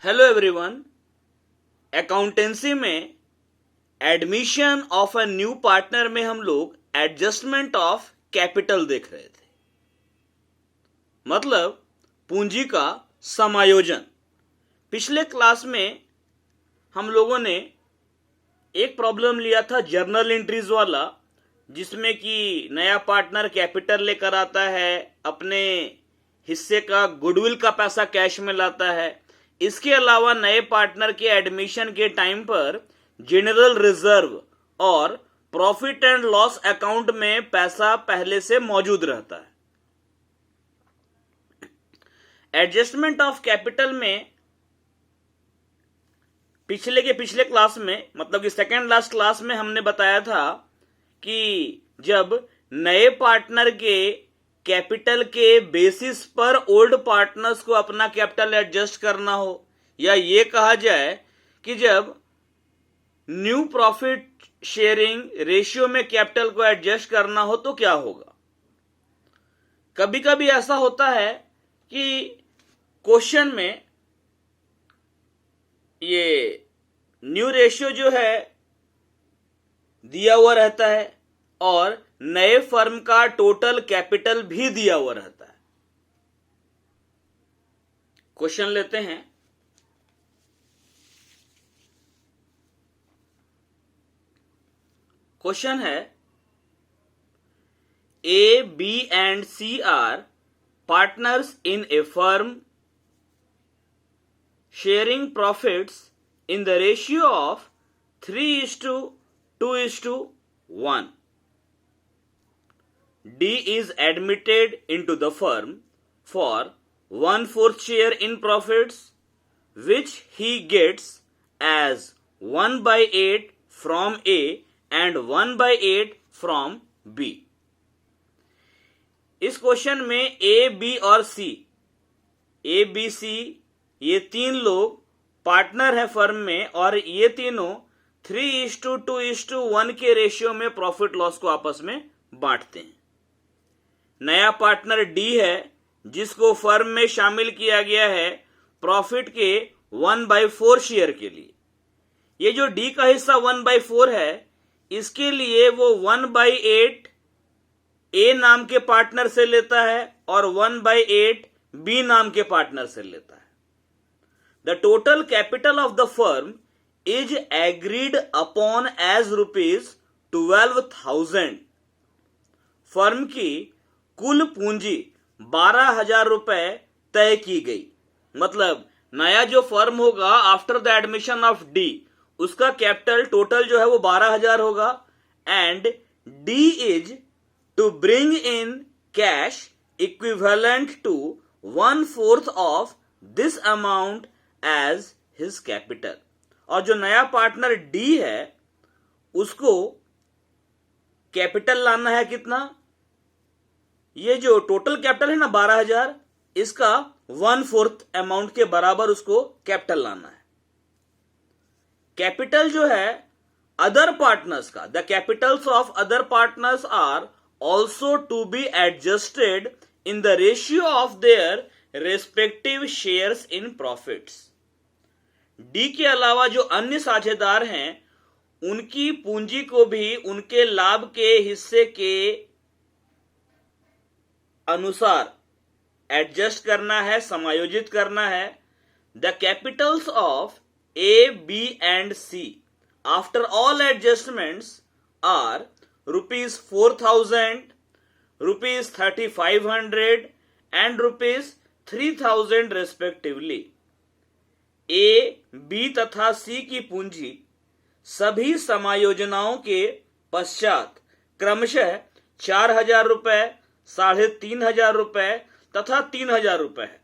Hello everyone. Accountancy में admission of a new partner में हम लोग एडजस्टमेंट ऑफ कैपिटल देख रहे थे, मतलब पूंजी का समायोजन। पिछले क्लास में हम लोगों ने एक प्रॉब्लम लिया था जर्नल एंट्रीज वाला, जिसमें कि नया पार्टनर कैपिटल लेकर आता है, अपने हिस्से का गुडविल का पैसा कैश में लाता है। इसके अलावा नए पार्टनर के एडमिशन के टाइम पर जनरल रिजर्व और प्रॉफिट एंड लॉस अकाउंट में पैसा पहले से मौजूद रहता है। एडजस्टमेंट ऑफ कैपिटल में पिछले क्लास में, मतलब कि सेकेंड लास्ट क्लास में हमने बताया था कि जब नए पार्टनर के कैपिटल के बेसिस पर ओल्ड पार्टनर्स को अपना कैपिटल एडजस्ट करना हो, या ये कहा जाए कि जब न्यू प्रॉफिट शेयरिंग रेशियो में कैपिटल को एडजस्ट करना हो तो क्या होगा। कभी कभी ऐसा होता है कि क्वेश्चन में ये न्यू रेशियो जो है दिया हुआ रहता है और नए फर्म का टोटल कैपिटल भी दिया हुआ रहता है। क्वेश्चन लेते हैं। क्वेश्चन है, A, B and C are partners in a firm sharing profits in the ratio of 3:2:1. D is admitted into the firm for 1/4 share in profits, which he gets as 1/8 from A and 1/8 from B. इस question में A, B और C, A, B, C ये तीन लोग partner है firm में और ये तीनों 3:2:1 के रेशियो में प्रॉफिट लॉस को आपस में बांटते हैं। नया पार्टनर डी है जिसको फर्म में शामिल किया गया है प्रॉफिट के 1/4 शेयर के लिए। ये जो डी का हिस्सा 1/4 है, इसके लिए वो 1/8 ए नाम के पार्टनर से लेता है और 1/8 बी नाम के पार्टनर से लेता है। The total capital of the firm is agreed upon as rupees 12,000. Firm की कुल पूंजी 12,000 रुपए तय की गई। मतलब नया जो फर्म होगा after the admission of D, उसका कैपिटल टोटल जो है वो 12,000 होगा। And D is to bring in cash equivalent to 1/4 of this amount as his capital. और जो नया पार्टनर डी है उसको कैपिटल लाना है कितना, ये जो टोटल कैपिटल है ना 12,000, इसका 1/4 अमाउंट के बराबर उसको कैपिटल लाना है। कैपिटल जो है अदर पार्टनर्स का, the capitals of other partners are also to be adjusted in the ratio of their respective shares in profits. D के अलावा जो अन्य साझेदार हैं उनकी पूंजी को भी उनके लाभ के हिस्से के अनुसार एडजस्ट करना है, समायोजित करना है। The capitals of A, B and C after all adjustments are ₹4,000, ₹3,500 and ₹3,000 respectively. A, B तथा सी की पूंजी सभी समायोजनाओं के पश्चात क्रमशः 4,000 रुपए, 3,500 रुपए तथा 3,000 रुपए है।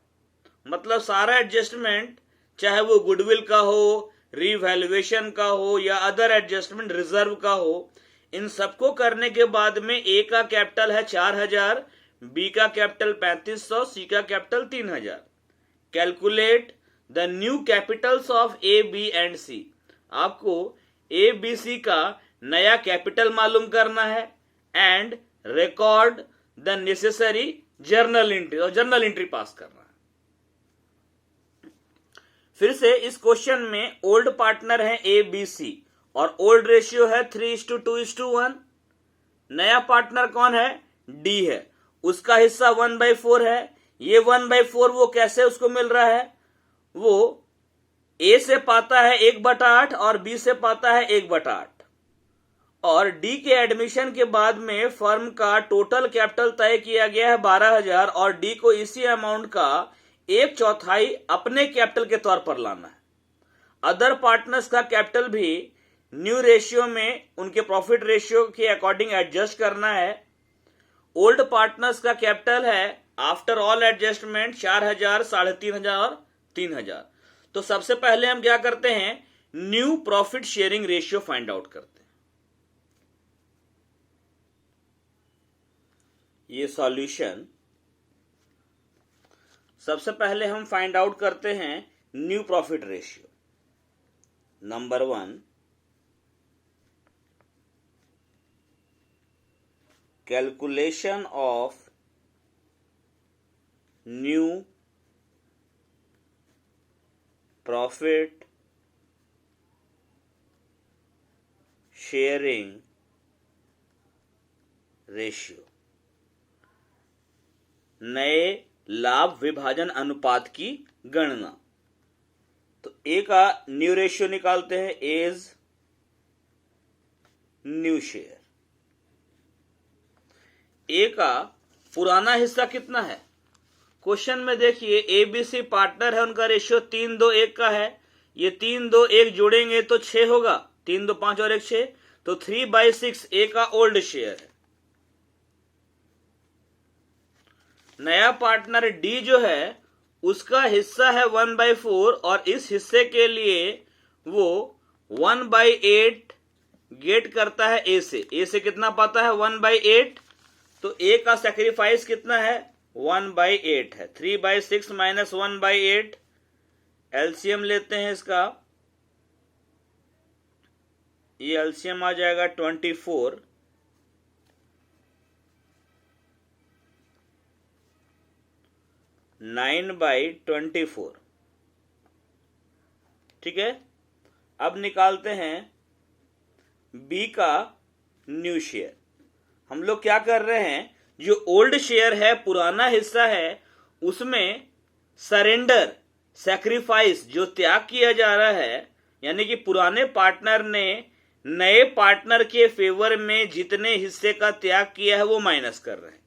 मतलब सारा एडजस्टमेंट, चाहे वो गुडविल का हो, रीवैल्यूएशन का हो या अदर एडजस्टमेंट रिजर्व का हो, इन सबको करने के बाद में ए का कैपिटल है 4,000, बी का कैपिटल 3,500, सी का capital 3,000। Calculate the new capitals of A, B and C. आपको ए, बी, सी का नया कैपिटल मालूम करना है and record the necessary journal entry, और जर्नल एंट्री पास करना है। फिर से इस क्वेश्चन में ओल्ड पार्टनर है ए बी सी और ओल्ड रेशियो है 3:2:1। नया पार्टनर कौन है? डी है, उसका हिस्सा 1/4 है। ये 1/4 वो कैसे उसको मिल रहा है? वो ए से पाता है 1/8 और बी से पाता है 1/8। और डी के एडमिशन के बाद में फर्म का टोटल कैपिटल तय किया गया है 12,000 और डी को इसी अमाउंट का 1/4 अपने कैपिटल के तौर पर लाना है। अदर पार्टनर्स का कैपिटल भी न्यू रेशियो में उनके प्रॉफिट रेशियो के अकॉर्डिंग एडजस्ट करना है। ओल्ड पार्टनर्स का कैपिटल है आफ्टर ऑल एडजस्टमेंट 4,000, 3,500 और 3,000। तो सबसे पहले हम क्या करते हैं? New profit sharing ratio find out करते हैं। ये सॉल्यूशन, सबसे पहले हम फाइंड आउट करते हैं new profit ratio. Number 1, calculation of new profit sharing ratio, नए लाभ विभाजन अनुपात की गणना। तो ए का न्यू रेशियो निकालते हैं, एज न्यू शेयर। ए का पुराना हिस्सा कितना है? क्वेश्चन में देखिए एबीसी पार्टनर है, उनका रेशियो 3:2:1 का है। ये 3:2:1 जोड़ेंगे तो 6 होगा, 3:2:5 और 1 6, तो 3/6 ए का ओल्ड शेयर है। नया पार्टनर डी जो है उसका हिस्सा है 1/4 और इस हिस्से के लिए वो 1/8 गेट करता है ए से। ए से कितना पाता है? 1/8। तो ए का सैक्रिफाइस कितना है? 1/8 है। 3/6 माइनस 1/8, एलसीएम लेते हैं इसका, ये एलसीएम आ जाएगा 24। 9/24, ठीक है। अब निकालते हैं बी का न्यू शेयर। हम लोग क्या कर रहे हैं? जो ओल्ड शेयर है, पुराना हिस्सा है, उसमें सरेंडर, सैक्रिफाइस, जो त्याग किया जा रहा है, यानी कि पुराने पार्टनर ने नए पार्टनर के फेवर में जितने हिस्से का त्याग किया है वो माइनस कर रहे हैं।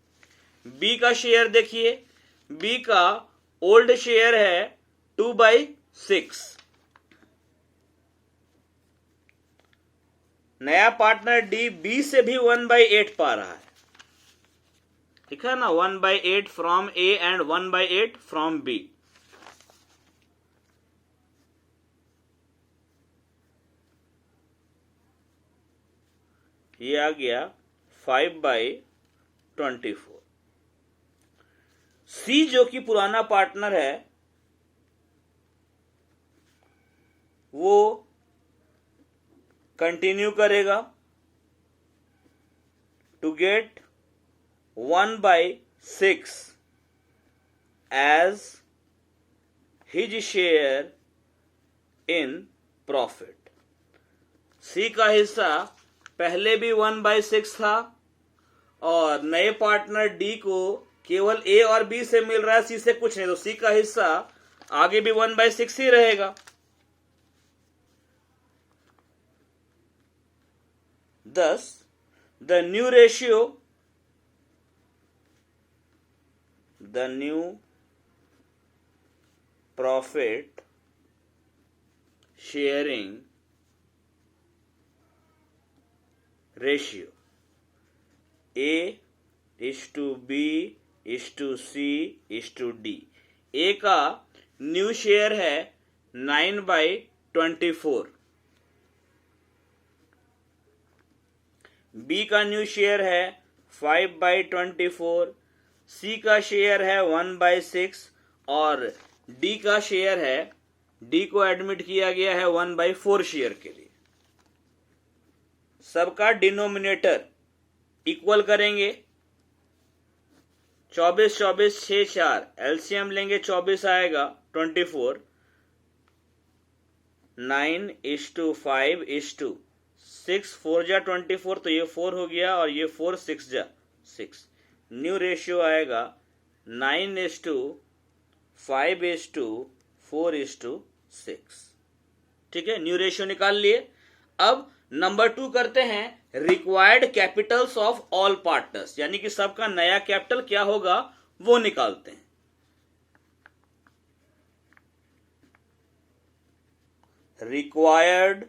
बी का शेयर देखिए, बी का ओल्ड शेयर है 2/6। नया पार्टनर डी बी से भी 1/8 पा रहा है, ठीक है ना। 1/8 from A and 1/8 from B. ये आ गया 5/24। सी जो कि पुराना पार्टनर है वो कंटिन्यू करेगा to get 1/6 as his share in profit. C का हिस्सा पहले भी 1/6 था और नए पार्टनर डी को केवल ए और बी से मिल रहा है, सी से कुछ नहीं, तो सी का हिस्सा आगे भी 1/6 ही रहेगा। Thus, the new ratio, the new profit sharing ratio A is to B is to C is to D। A का न्यू शेयर है 9/24, बी का न्यू शेयर है 5/24, सी का शेयर है 1/6 और डी का शेयर है, डी को एडमिट किया गया है 1/4 शेयर के लिए। सबका डिनोमिनेटर इक्वल करेंगे, 24 24 6 4, एलसीएम लेंगे 24 आएगा 24, 9:5:6, 4 जा 24, तो ये 4 हो गया और ये 4, 6 जा 6। न्यू रेशियो आएगा 9:5:4:6। ठीक है, न्यू रेशियो निकाल लिए। अब नंबर 2 करते हैं, required Capitals of all partners, यानी कि सबका नया कैपिटल क्या होगा वो निकालते हैं। Required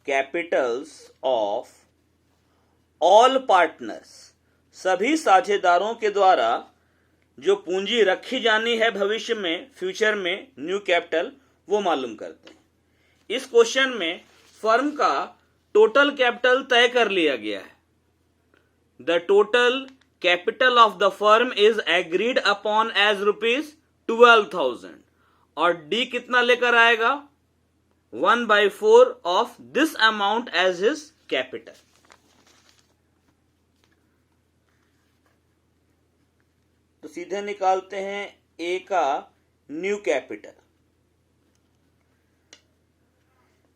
Capitals of all partners, सभी साझेदारों के द्वारा जो पूंजी रखी जानी है भविष्य में, फ्यूचर में, न्यू कैपिटल, वो मालूम करते हैं। इस क्वेश्चन में फर्म का टोटल कैपिटल तय कर लिया गया है। The total capital of the firm is agreed upon as ₹12,000 और डी कितना लेकर आएगा 1/4 of this amount as his capital. तो सीधे निकालते हैं ए का न्यू कैपिटल।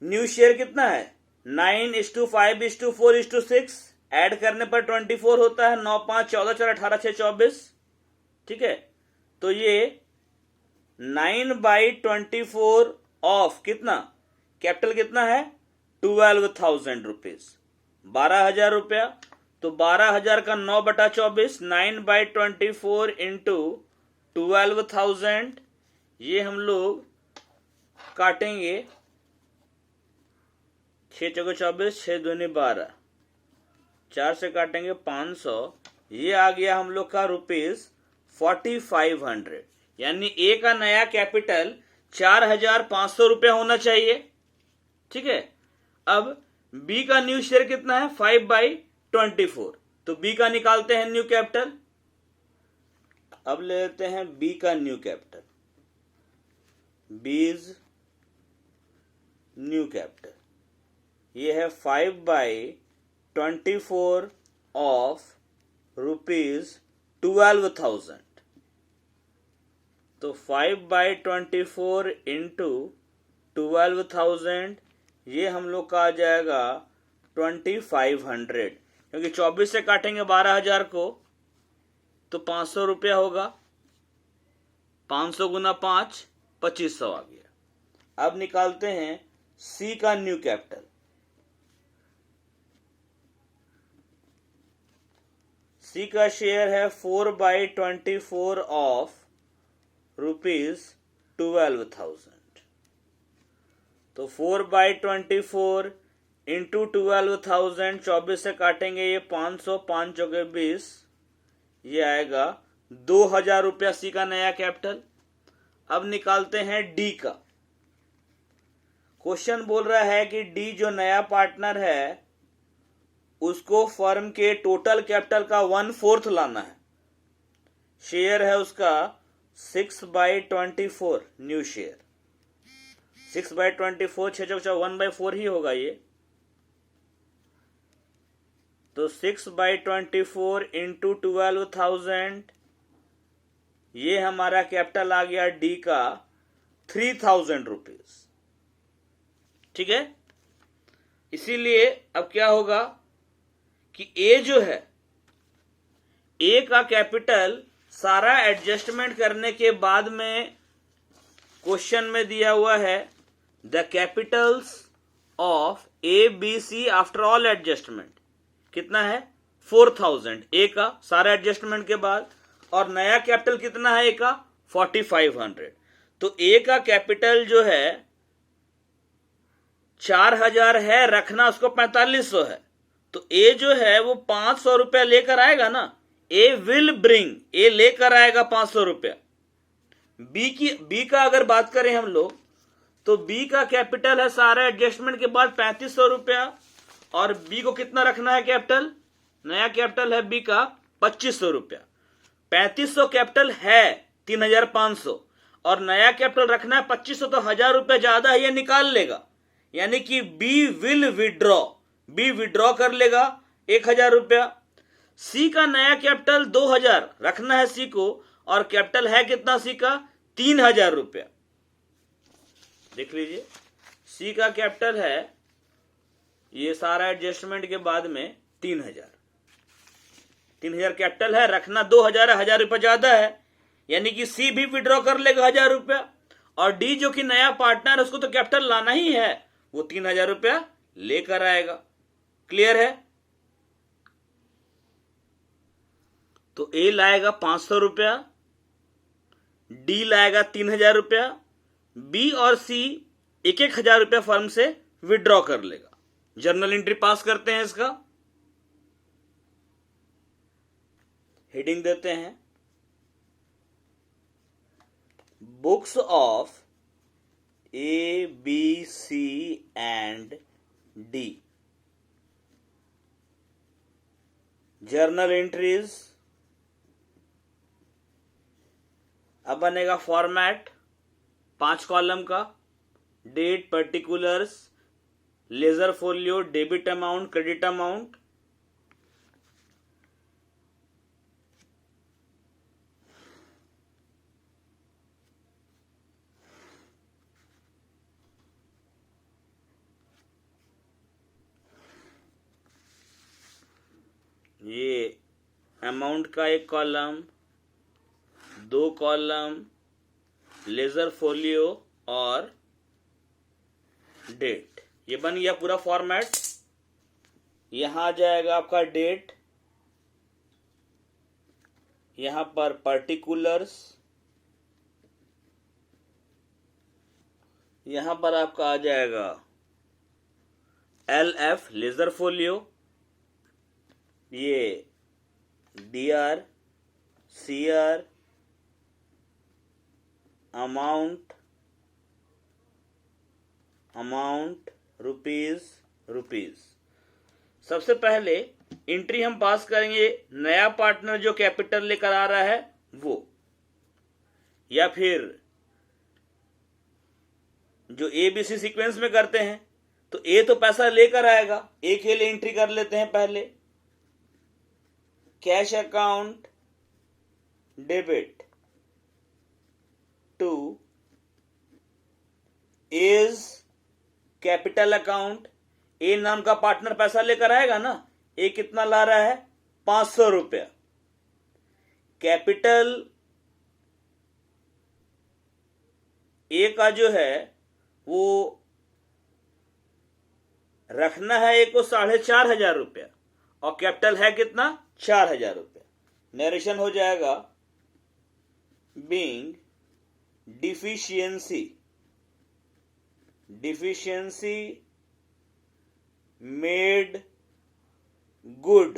न्यू शेयर कितना है 9:5:4:6, ऐड करने पर 24 होता है, 9 5 14 4 18 6 24। ठीक है, तो ये 9/24 ऑफ कितना कैपिटल कितना है 12,000 रुपीज, 12,000 रुपया। तो 12,000 का 9/24, 9/24 इंटू 12,000, ये हम लोग काटेंगे 6 चौके 24, 6 दूनी 12, 4 से काटेंगे 500, ये आ गया हम लोग का ₹4500, यानी ए का नया कैपिटल 4,500 रुपया होना चाहिए। ठीक है, अब बी का न्यू शेयर कितना है 5/24, तो बी का निकालते हैं न्यू कैपिटल। अब ले लेते हैं बी का न्यू कैपिटल, बीज न्यू कैपिटल, ये है 5/24 ऑफ ₹12,000। तो 5/24 इंटू 12,000, ये हम लोग का आ जाएगा 2,500, क्योंकि 24 से काटेंगे 12,000 को तो 500 रुपया होगा, 500 गुना 5 2500 आ गया। अब निकालते हैं सी का न्यू कैपिटल। सी का शेयर है 4/24 ऑफ ₹12,000, तो 4/24 इंटू 12,000, 24 से काटेंगे ये 500, 5 चौके 20, ये आएगा 2,000 रुपया सी का नया कैपिटल। अब निकालते हैं डी का। क्वेश्चन बोल रहा है कि डी जो नया पार्टनर है उसको फर्म के टोटल कैपिटल का 1/4 लाना है। शेयर है उसका 6/24 न्यू शेयर, 6/24, 6 चौके 1/4 ही होगा ये, तो 6/24 इंटू 12,000, ये हमारा कैपिटल आ गया डी का 3,000 रुपीज। ठीक है, इसीलिए अब क्या होगा कि ए जो है, ए का कैपिटल सारा एडजस्टमेंट करने के बाद में क्वेश्चन में दिया हुआ है the capitals of A B C after all adjustment कितना है 4,000 ए का सारा एडजस्टमेंट के बाद, और नया कैपिटल कितना है ए का 4,500। तो ए का कैपिटल जो है 4,000 है, रखना उसको 4,500 है, तो ए जो है वो 500 रुपया लेकर आएगा ना, ए विल ब्रिंग, ए लेकर आएगा 500 रुपया। बी का अगर बात करें हम लोग तो बी का कैपिटल है सारा एडजस्टमेंट के बाद 3,500 रुपया, और बी को कितना रखना है कैपिटल, नया कैपिटल है बी का 2,500 रुपया। 3,500 कैपिटल है 3,500 और नया कैपिटल रखना है 2,500, तो 1,000 रुपया ज्यादा है, ये निकाल लेगा, यानी कि B will withdraw, B withdraw कर लेगा 1,000 रुपया। सी का नया कैपिटल 2,000 रखना है सी को, और कैपिटल है कितना सी का 3,000 रुपया, देख लीजिए, सी का कैपिटल है, ये सारा एडजस्टमेंट के बाद में 3000 कैपिटल है, रखना 2000 है, 1000 रुपया ज्यादा है, यानी कि सी भी विड्रॉ कर लेगा 1000 रुपया, और डी जो कि नया पार्टनर है उसको तो कैपिटल लाना ही है, वो 3000 रुपया लेकर आएगा। क्लियर है? तो ए लाएगा 500 रुपया, डी लाएगा 3000 रुपया, बी और सी 1,000 रुपया फर्म से विड्रॉ कर लेगा। जर्नल एंट्री पास करते हैं, इसका हेडिंग देते हैं, books of A B C and D, journal entries. अब बनेगा फॉर्मेट 5 कॉलम का, date, particulars, ledger folio, debit amount, credit amount. ये अमाउंट का एक कॉलम, 2 कॉलम, लेजर फोलियो और डेट, ये बन गया पूरा फॉर्मेट। यहां आ जाएगा आपका डेट, यहां पर पर्टिकुलर्स, यहां पर आपका आ जाएगा LF लेजर फोलियो, ये DR, CR, अमाउंट, रुपीज। सबसे पहले एंट्री हम पास करेंगे नया पार्टनर जो कैपिटल लेकर आ रहा है वो, या फिर जो ABC सीक्वेंस में करते हैं तो ए तो पैसा लेकर आएगा, ए के लिए एंट्री कर लेते हैं पहले। Cash account debit to A's capital account, A नाम का पार्टनर पैसा लेकर आएगा ना, ए कितना ला रहा है 500 रुपया। कैपिटल ए का जो है वो रखना है ए को 4500 रुपया, और कैपिटल है कितना 4000 रुपया। नरेशन हो जाएगा बीइंग डिफिशियंसी मेड गुड,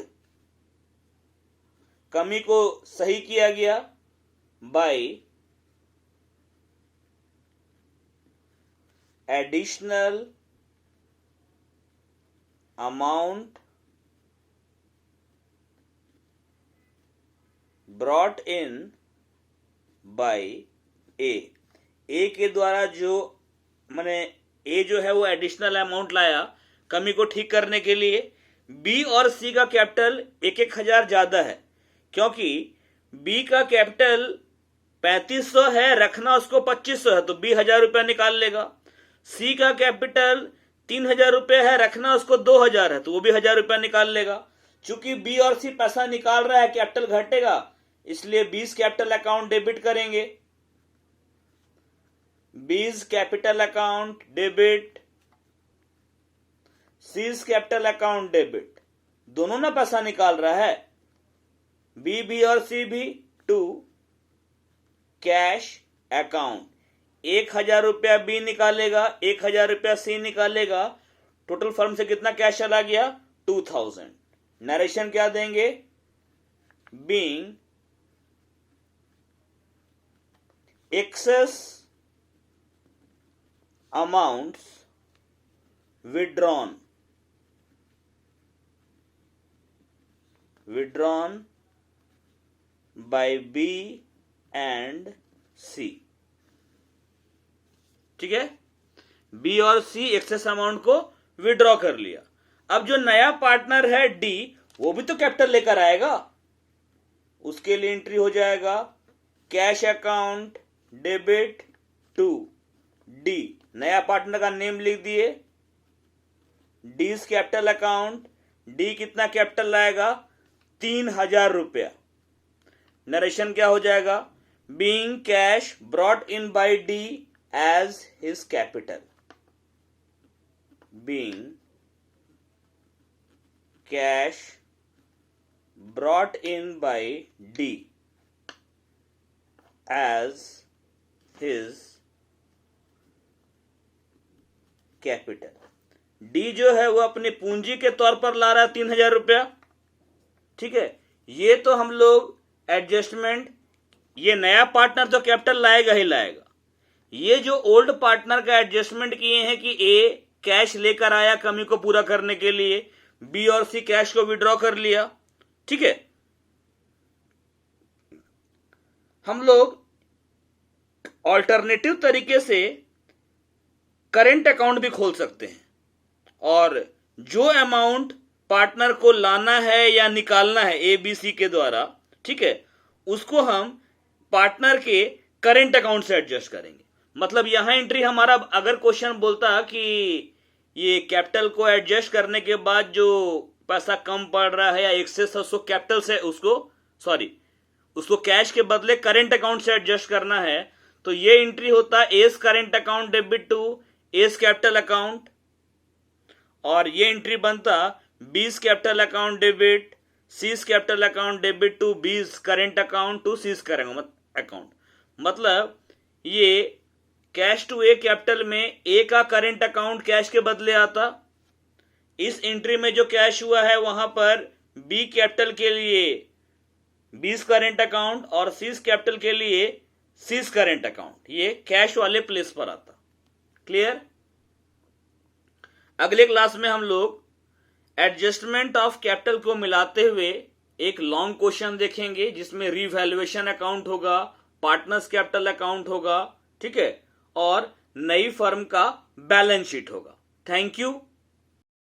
कमी को सही किया गया by additional amount brought in by A के द्वारा जो माने ए जो है वो एडिशनल अमाउंट लाया कमी को ठीक करने के लिए। बी और सी का कैपिटल 1,000 ज्यादा है, क्योंकि बी का कैपिटल 3500 है, रखना उसको 2500 है, तो बी 1000 रुपया निकाल लेगा। सी का कैपिटल 3000 रुपया है, रखना उसको 2000 है, तो वो भी 1000 रुपया निकाल लेगा। चूंकि बी और सी पैसा निकाल रहा है, कैपिटल घटेगा, इसलिए बीस कैपिटल अकाउंट डेबिट करेंगे। बीस capital account debit, C's capital account debit, दोनों ना पैसा निकाल रहा है, बी भी और सी भी, टू कैश अकाउंट। 1000 रुपया बी निकालेगा, 1000 रुपया सी निकालेगा, टोटल फर्म से कितना कैश चला गया 2000। नरेशन क्या देंगे, being excess amounts withdrawn by B and C। ठीक है, बी और सी एक्सेस अमाउंट को विड्रॉ कर लिया। अब जो नया पार्टनर है डी, वो भी तो कैपिटल लेकर आएगा, उसके लिए एंट्री हो जाएगा cash account debit to D, नया पार्टनर का नेम लिख दिए, डीज कैपिटल अकाउंट, डी कितना कैपिटल लाएगा, 3000 रुपया। नरेशन क्या हो जाएगा, being cash brought in by D as his capital, being cash brought in by D as his capital। D जो है वो अपनी पूंजी के तौर पर ला रहा है 3000 रुपया, ठीक है। ये तो हम लोग एडजस्टमेंट, ये नया पार्टनर तो कैपिटल लाएगा ही लाएगा। ये जो ओल्ड पार्टनर का एडजस्टमेंट किए हैं कि ए कैश लेकर आया कमी को पूरा करने के लिए, बी और सी कैश को विड्रॉ कर लिया, ठीक है। हम लोग ऑल्टरनेटिव तरीके से करेंट अकाउंट भी खोल सकते हैं, और जो अमाउंट पार्टनर को लाना है या निकालना है एबीसी के द्वारा, ठीक है, उसको हम पार्टनर के करेंट अकाउंट से एडजस्ट करेंगे। मतलब यहां एंट्री हमारा, अगर क्वेश्चन बोलता कि ये कैपिटल को एडजस्ट करने के बाद जो पैसा कम पड़ रहा है या एक्सेस है, उसको कैपिटल से उसको कैश के बदले करेंट अकाउंट से एडजस्ट करना है, तो ये एंट्री होता है A's current account debit to A's capital account, और ये एंट्री बनता B's capital account debit C's capital account debit to B's current account to C's current account. मतलब ये कैश टू ए कैपिटल में ए का करेंट अकाउंट कैश के बदले आता, इस एंट्री में जो कैश हुआ है वहां पर बी कैपिटल के लिए बीस करेंट अकाउंट और सीज कैपिटल के लिए सीज करेंट अकाउंट, ये कैश वाले प्लेस पर आता। क्लियर? अगले क्लास में हम लोग एडजस्टमेंट ऑफ कैपिटल को मिलाते हुए एक लॉन्ग क्वेश्चन देखेंगे, जिसमें रिवैल्यूएशन अकाउंट होगा, पार्टनर्स कैपिटल अकाउंट होगा, ठीक है, और नई फर्म का बैलेंस शीट होगा। Thank you.